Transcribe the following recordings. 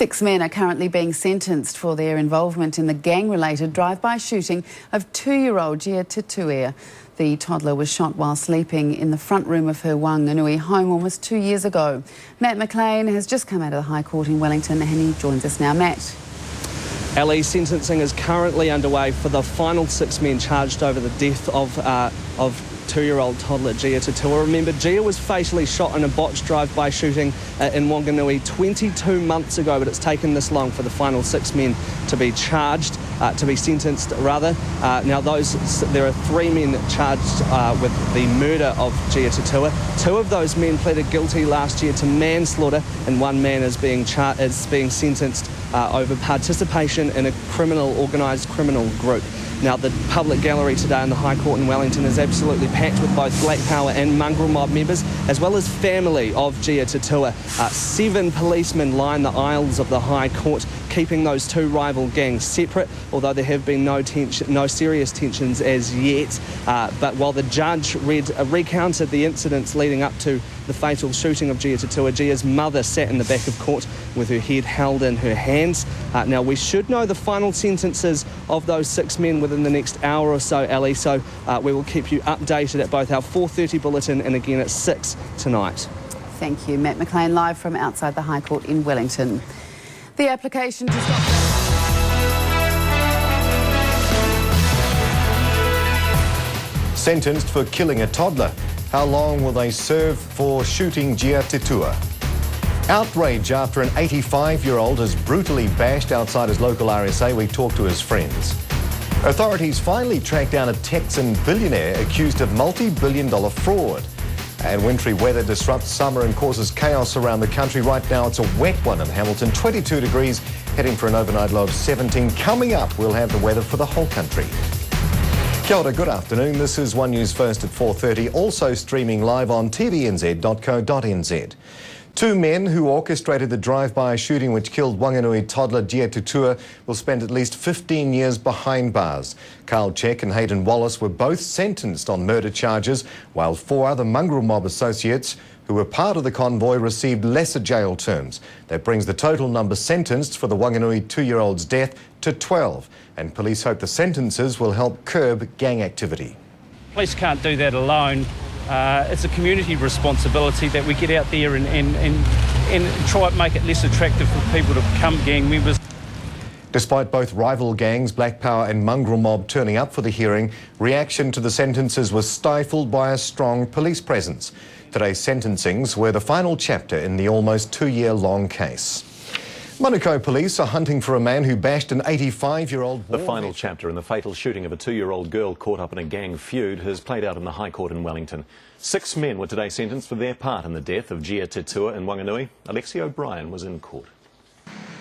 6 men are currently being sentenced for their involvement in the gang-related drive-by shooting of 2-year-old Jhia. The toddler was shot while sleeping in the front room of her Wanganui home almost 2 years ago. Matt McLean has just come out of the High Court in Wellington and he joins us now. Matt. Ali, sentencing is currently underway for the final 6 men charged over the death of 2-year-old toddler Jhia. Remember, Jhia was fatally shot in a botched drive-by shooting in Wanganui 22 months ago, but it's taken this long for the final 6 men to be charged, to be sentenced rather. Now there are 3 men charged with the murder of Jhia. 2 of those men pleaded guilty last year to manslaughter, and 1 man is being sentenced over participation in a organised criminal group. Now, the public gallery today in the High Court in Wellington is absolutely packed with both Black Power and mongrel mob members, as well as family of Jhia. 7 policemen line the aisles of the High Court, keeping those 2 rival gangs separate, although there have been no serious tensions as yet. But while the judge recounted the incidents leading up to the fatal shooting of Jhia, Jhia's mother sat in the back of court with her head held in her hands. Now, we should know the final sentences of those 6 men within the next hour or so, Ali, so we will keep you updated at both our 4:30 bulletin and again at 6 tonight. Thank you, Matt McLean, live from outside the High Court in Wellington. The application to stop... Sentenced for killing a toddler. How long will they serve for shooting Jhia? Outrage after an 85-year-old has brutally bashed outside his local RSA. We talked to his friends. Authorities finally tracked down a Texan billionaire accused of multi-billion-dollar fraud. And wintry weather disrupts summer and causes chaos around the country. Right now it's a wet one in Hamilton, 22 degrees, heading for an overnight low of 17. Coming up, we'll have the weather for the whole country. Kia ora, good afternoon. This is One News First at 4:30, also streaming live on tvnz.co.nz. 2 men who orchestrated the drive-by shooting which killed Wanganui toddler Jhia will spend at least 15 years behind bars. Carl Check and Hayden Wallace were both sentenced on murder charges, while 4 other mongrel mob associates who were part of the convoy received lesser jail terms. That brings the total number sentenced for the Wanganui 2-year-old's death to 12, and police hope the sentences will help curb gang activity. Police can't do that alone. It's a community responsibility that we get out there and try to make it less attractive for people to become gang members. Despite both rival gangs, Black Power and mongrel mob turning up for the hearing, reaction to the sentences was stifled by a strong police presence. Today's sentencings were the final chapter in the almost 2-year-long case. Manukau police are hunting for a man who bashed an 85-year-old... The final chapter in the fatal shooting of a 2-year-old girl caught up in a gang feud has played out in the High Court in Wellington. 6 men were today sentenced for their part in the death of Jhia in Wanganui. Alexi O'Brien was in court.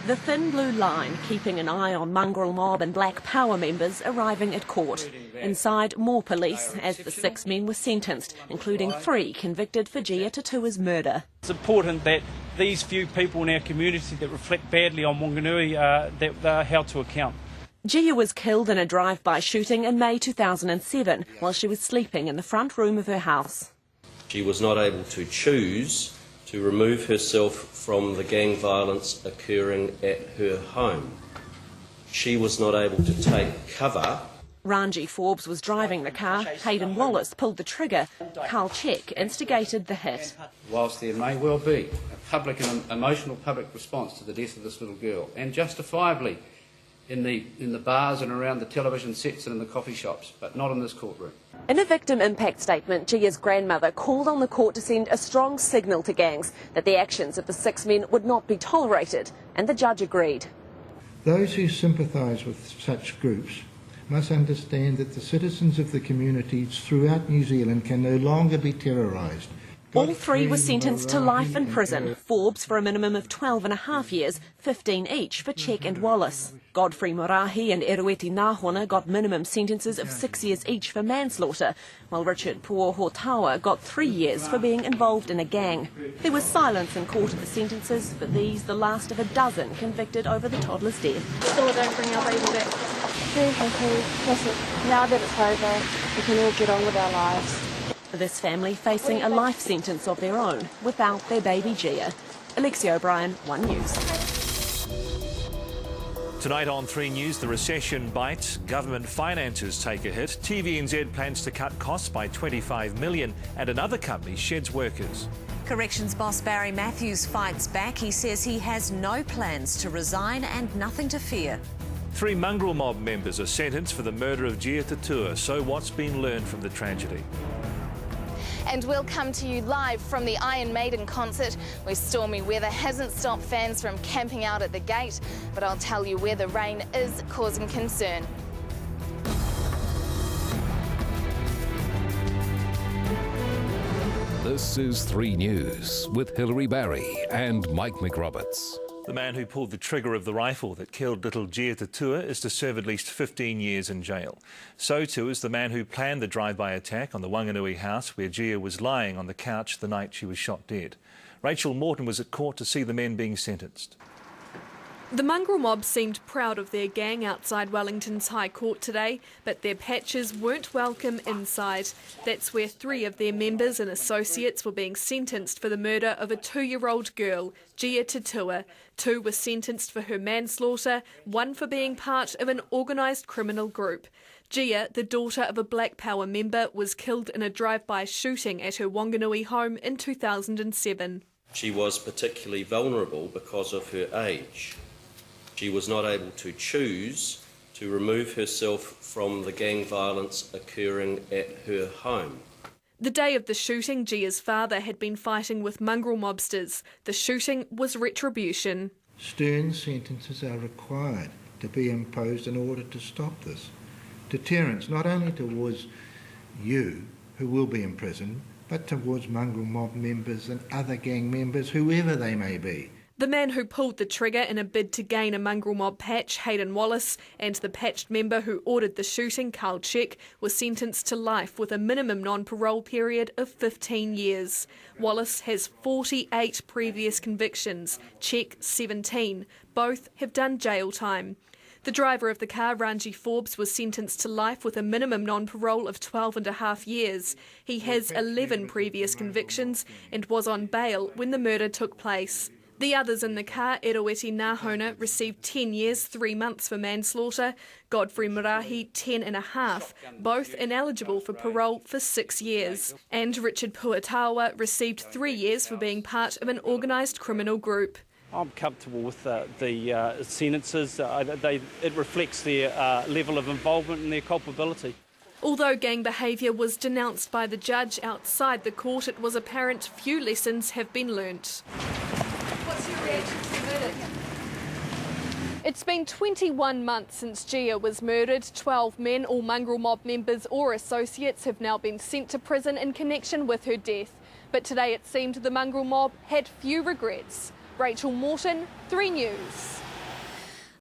The thin blue line keeping an eye on mongrel mob and Black Power members arriving at court. Inside, more police as the 6 men were sentenced, including 3 convicted for Jhia's murder. It's important that these few people in our community that reflect badly on Wanganui, that they're held to account. Jhia was killed in a drive-by shooting in May 2007 while she was sleeping in the front room of her house. She was not able to choose to remove herself from the gang violence occurring at her home. She was not able to take cover. Ranji Forbes was driving the car, Hayden Wallace pulled the trigger, Carl Check instigated the hit. Whilst there may well be a public and emotional public response to the death of this little girl, and justifiably in the bars and around the television sets and in the coffee shops, but not in this courtroom. In a victim impact statement, Jhia's grandmother called on the court to send a strong signal to gangs that the actions of the 6 men would not be tolerated, and the judge agreed. Those who sympathise with such groups must understand that the citizens of the communities throughout New Zealand can no longer be terrorised. All 3 were sentenced to life in prison, Forbes for a minimum of 12.5 years, 15 each for Check and Wallace. Godfrey Morahi and Erueti Nahona got minimum sentences of 6 years each for manslaughter, while Richard Puohotawa got 3 years for being involved in a gang. There was silence in court of the sentences, but these the last of a dozen convicted over the toddler's death. Still don't bring our baby back. Very happy. Listen, now that it's over, we can all get on with our lives. This family facing a life sentence of their own without their baby Jhia. Alexi O'Brien, One News. Tonight on 3 News, the recession bites, government finances take a hit, TVNZ plans to cut costs by $25 million, and another company sheds workers. Corrections boss Barry Matthews fights back. He says he has no plans to resign and nothing to fear. 3 mongrel mob members are sentenced for the murder of Jhia Tatua. So what's been learned from the tragedy? And we'll come to you live from the Iron Maiden concert, where stormy weather hasn't stopped fans from camping out at the gate, but I'll tell you where the rain is causing concern. This is 3 News with Hilary Barry and Mike McRoberts. The man who pulled the trigger of the rifle that killed little Jhia Tatua is to serve at least 15 years in jail. So too is the man who planned the drive-by attack on the Wanganui house where Jhia was lying on the couch the night she was shot dead. Rachel Morton was at court to see the men being sentenced. The mongrel mob seemed proud of their gang outside Wellington's High Court today, but their patches weren't welcome inside. That's where 3 of their members and associates were being sentenced for the murder of a 2-year-old girl, Jhia Tatua. 2 were sentenced for her manslaughter, 1 for being part of an organised criminal group. Jhia, the daughter of a Black Power member, was killed in a drive-by shooting at her Wanganui home in 2007. She was particularly vulnerable because of her age. She was not able to choose to remove herself from the gang violence occurring at her home. The day of the shooting, Jhia's father had been fighting with mongrel mobsters. The shooting was retribution. Stern sentences are required to be imposed in order to stop this. Deterrence not only towards you, who will be in prison, but towards mongrel mob members and other gang members, whoever they may be. The man who pulled the trigger in a bid to gain a mongrel mob patch, Hayden Wallace, and the patched member who ordered the shooting, Carl Check, was sentenced to life with a minimum non-parole period of 15 years. Wallace has 48 previous convictions, Check 17. Both have done jail time. The driver of the car, Ranji Forbes, was sentenced to life with a minimum non-parole of 12.5 years. He has 11 previous convictions and was on bail when the murder took place. The others in the car, Eroeti Nahona, received 10 years, 3 months for manslaughter, Godfrey Marahi 10.5, both ineligible for parole for 6 years, and Richard Puatawa received 3 years for being part of an organised criminal group. I'm comfortable with the sentences. It reflects their level of involvement and their culpability. Although gang behaviour was denounced by the judge outside the court, it was apparent few lessons have been learnt. What's your reaction to the verdict? It's been 21 months since Jhia was murdered. 12 men, all mongrel mob members or associates, have now been sent to prison in connection with her death. But today it seemed the mongrel mob had few regrets. Rachel Morton, 3 News.